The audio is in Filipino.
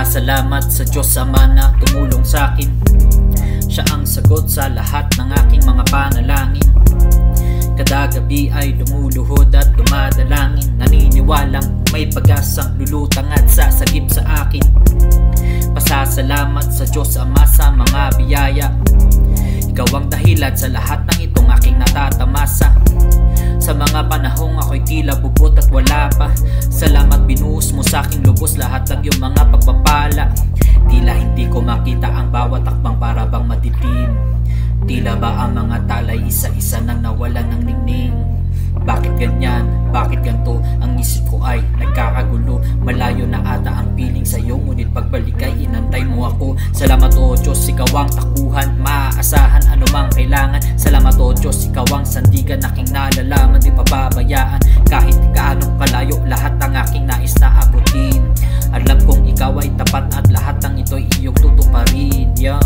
Pasasalamat sa Diyos Ama na tumulong sa akin. Siya ang sagot sa lahat ng aking mga panalangin. Kada gabi ay lumuluhod at dumadalangin, naniniwalang may pag-asang lulutang at sasagip sa akin. Pasasalamat sa Diyos Ama sa mga biyaya. Ikaw ang dahilan sa lahat ng itong aking natatamasa. Sa mga panahong ako'y tila bubot at wala pa, salamat binuhos mo sa aking lubos lahat ng iyong mga pagpapala. Tila hindi ko makita ang bawat akbang para bang madilim. Tila ba ang mga talay isa-isa nang nawalan ng ningning. Bakit ganyan? Bakit ganto? Ang isip ko ay nagkakagulo. Malayo na ata ang piling sa'yo, ngunit pagbalik ay inantay mo ako. Salamat o Diyos, ikaw ang takbuhan, maaasahan anumang kailangan. Salamat o Diyos, ikaw ang sandigan, aking nalalaman, di pababayaan. Kahit kaanong kalayo, lahat ang aking nais na abutin. Alam kong ikaw ay tapat at lahat ng ito'y iyong tutuparin. Yeah.